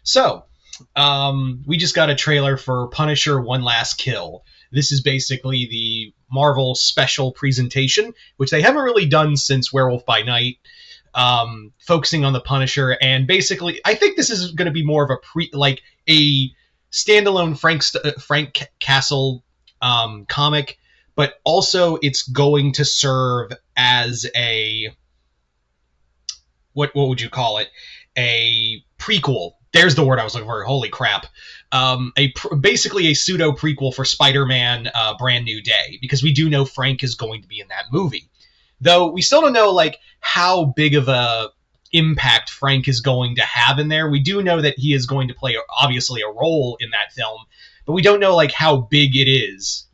So, we just got a trailer for Punisher One Last Kill. This is basically the Marvel special presentation, which they haven't really done since Werewolf by Night, focusing on the Punisher. And basically, I think this is going to be more of a standalone Frank Castle comic, but also it's going to serve as a what would you call it? A prequel. There's the word I was looking for. Holy crap! Basically a pseudo prequel for Spider-Man: Brand New Day, because we do know Frank is going to be in that movie, though we still don't know like how big of a impact Frank is going to have in there. We do know that he is going to play obviously a role in that film, but we don't know like how big it is.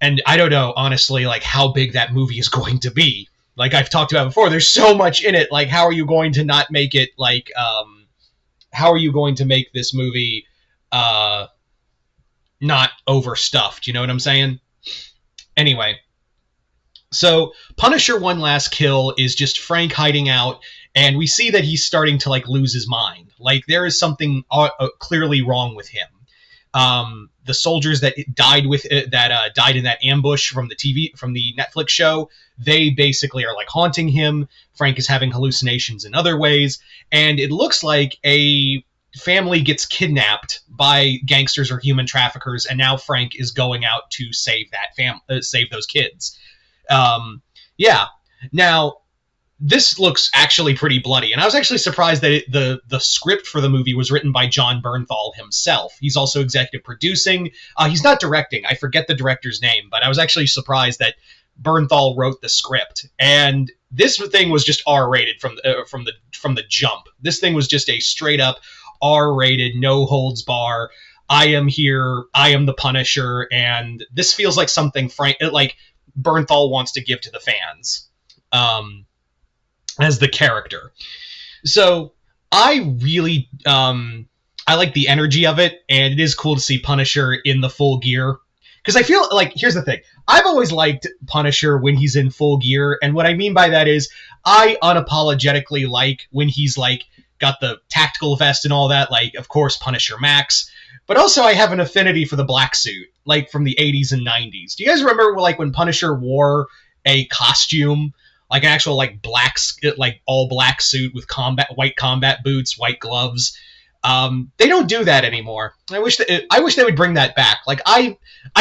And I don't know honestly like how big that movie is going to be. Like I've talked about before, there's so much in it. Like, how are you going to not make it like? How are you going to make this movie not overstuffed? You know what I'm saying? Anyway, so Punisher One Last Kill is just Frank hiding out, and we see that he's starting to like lose his mind. Like there is something clearly wrong with him. The soldiers that died died in that ambush from the Netflix show, they basically are like haunting him. Frank is having hallucinations in other ways, and it looks like a family gets kidnapped by gangsters or human traffickers, and now Frank is going out to save save those kids. Yeah. Now, this looks actually pretty bloody, and I was actually surprised that the script for the movie was written by Jon Bernthal himself. He's also executive producing. He's not directing. I forget the director's name, but I was actually surprised that Bernthal wrote the script. And this thing was just R-rated from the jump. This thing was just a straight up R-rated, no holds bar. I am here. I am the Punisher, and this feels like something Bernthal wants to give to the fans. As the character. So I really I like the energy of it, and it is cool to see Punisher in the full gear. Because I feel like, here's the thing, I've always liked Punisher when he's in full gear, and what I mean by that is I unapologetically like when he's like got the tactical vest and all that, like of course Punisher Max, but also I have an affinity for the black suit, like from the 80s and 90s. Do you guys remember like when Punisher wore a costume, like an actual like all black suit with white combat boots, white gloves? They don't do that anymore. I wish they would bring that back. Like I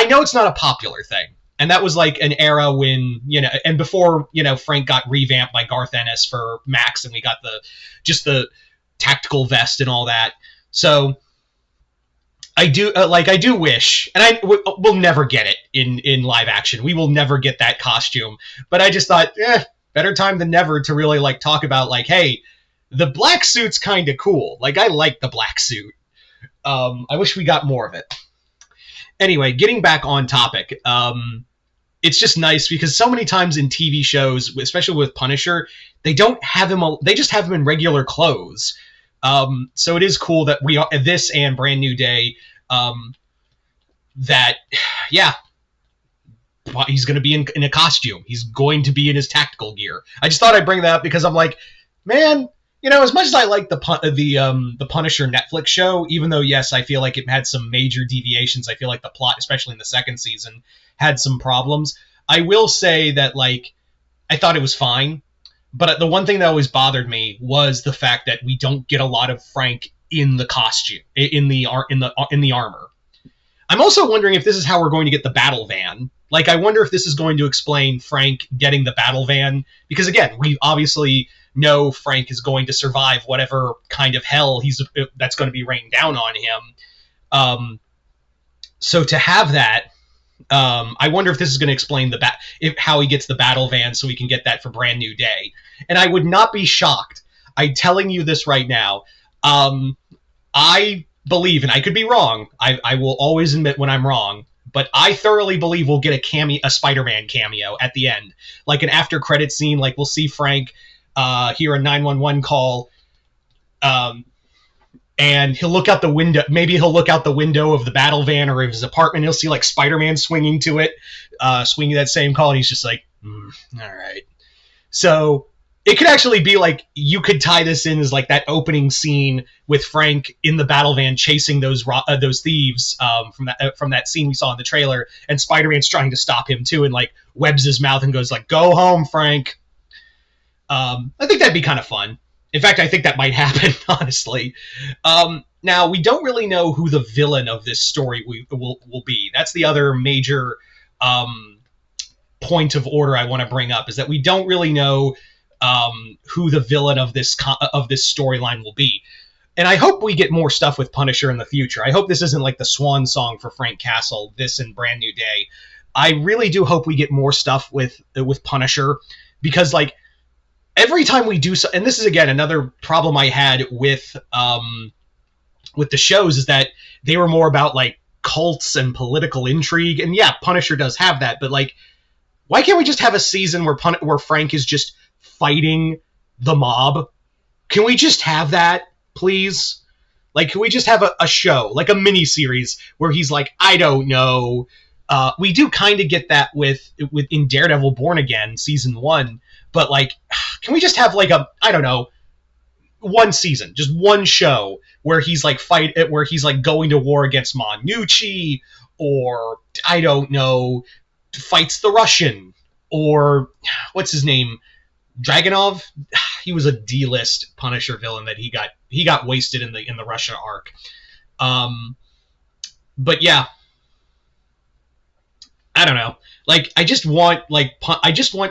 know it's not a popular thing, and that was like an era when, and before, Frank got revamped by Garth Ennis for Max, and we got the tactical vest and all that. So I do wish, and we'll never get it in live action. We will never get that costume. But I just thought, better time than never to really like talk about like, hey, the black suit's kind of cool. Like I like the black suit. I wish we got more of it. Anyway, getting back on topic. It's just nice because so many times in TV shows, especially with Punisher, they don't have him. They just have him in regular clothes. So it is cool that we are this and Brand New Day. He's going to be in a costume. He's going to be in his tactical gear. I just thought I'd bring that up because I'm like, man, as much as I like the Punisher Netflix show, even though yes, I feel like it had some major deviations. I feel like the plot, especially in the second season, had some problems. I will say that like I thought it was fine. But the one thing that always bothered me was the fact that we don't get a lot of Frank in the costume, in the armor. I'm also wondering if this is how we're going to get the battle van. Like, I wonder if this is going to explain Frank getting the battle van, because again, we obviously know Frank is going to survive whatever kind of hell that's going to be rained down on him. So to have that. I wonder if this is going to explain how he gets the battle van so we can get that for Brand New Day. And I would not be shocked. I'm telling you this right now. I believe, and I could be wrong, I will always admit when I'm wrong, but I thoroughly believe we'll get a Spider-Man cameo at the end. Like an after-credit scene, like we'll see Frank hear a 911 call, and he'll look out the window. Maybe he'll look out the window of the battle van or of his apartment. He'll see like Spider-Man swinging to it, swinging that same call, and he's just like, all right. So it could actually be like you could tie this in as like that opening scene with Frank in the battle van chasing those thieves from that scene we saw in the trailer, and Spider-Man's trying to stop him too, and like webs his mouth and goes like, "Go home, Frank." I think that'd be kind of fun. In fact, I think that might happen, honestly. Now, we don't really know who the villain of this story will be. That's the other major point of order I want to bring up, is that we don't really know who the villain of this storyline will be. And I hope we get more stuff with Punisher in the future. I hope this isn't like the swan song for Frank Castle, this and Brand New Day. I really do hope we get more stuff with Punisher, because like every time we do so, and this is again another problem I had with the shows, is that they were more about like cults and political intrigue. And yeah, Punisher does have that, but like, why can't we just have a season where Frank is just fighting the mob? Can we just have that, please? Like, can we just have a show, like a mini series, where he's like, I don't know. We do kind of get that with in Daredevil Born Again season 1, but like, can we just have like I don't know, one season, just one show where he's like where he's like going to war against Monucci, or I don't know, fights the Russian, or what's his name, Dragunov. He was a D-list Punisher villain that he got wasted in the Russia arc. But yeah, I don't know. Like, I just want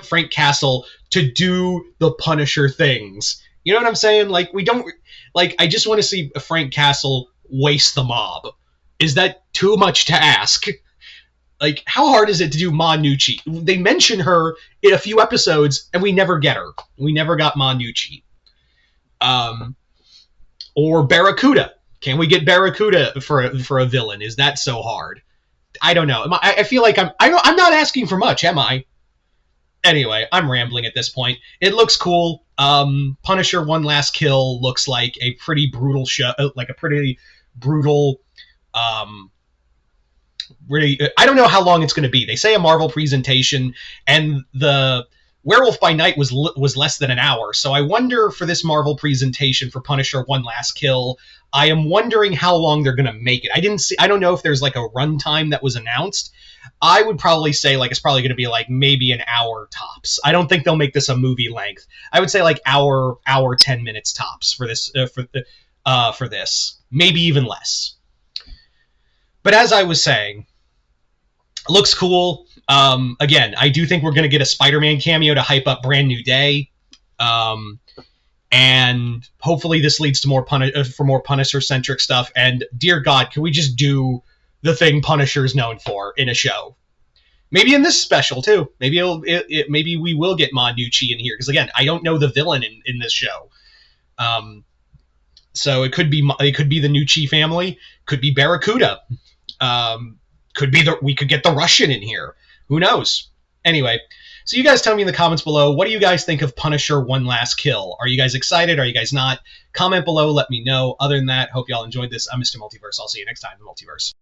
Frank Castle to do the Punisher things. You know what I'm saying? Like, we don't like. I just want to see Frank Castle waste the mob. Is that too much to ask? Like, how hard is it to do Monucci? They mention her in a few episodes, and we never get her. We never got Monucci. Or Barracuda. Can we get Barracuda for a villain? Is that so hard? I don't know. I feel like I'm not asking for much, am I? Anyway, I'm rambling at this point. It looks cool. Punisher One Last Kill looks like a pretty brutal show, really, I don't know how long it's going to be. They say a Marvel presentation, and the Werewolf by Night was less than an hour. So I wonder, for this Marvel presentation for Punisher One Last Kill, I am wondering how long they're going to make it. I don't know if there's like a runtime that was announced. I would probably say like it's probably going to be like maybe an hour tops. I don't think they'll make this a movie length. I would say like hour 10 minutes tops for this for this. Maybe even less. But as I was saying, it looks cool. Again, I do think we're going to get a Spider-Man cameo to hype up Brand New Day. And hopefully this leads to more Punisher-centric stuff. And dear God, can we just do the thing Punisher's known for in a show? Maybe in this special, too. Maybe maybe we will get Monucci in here. Because, again, I don't know the villain in this show. So it could be the Nucci family. Could be Barracuda. We could get the Russian in here. Who knows? Anyway, so you guys tell me in the comments below, what do you guys think of Punisher One Last Kill? Are you guys excited? Are you guys not? Comment below, let me know. Other than that, hope y'all enjoyed this. I'm Mr. Multiverse. I'll see you next time in the Multiverse.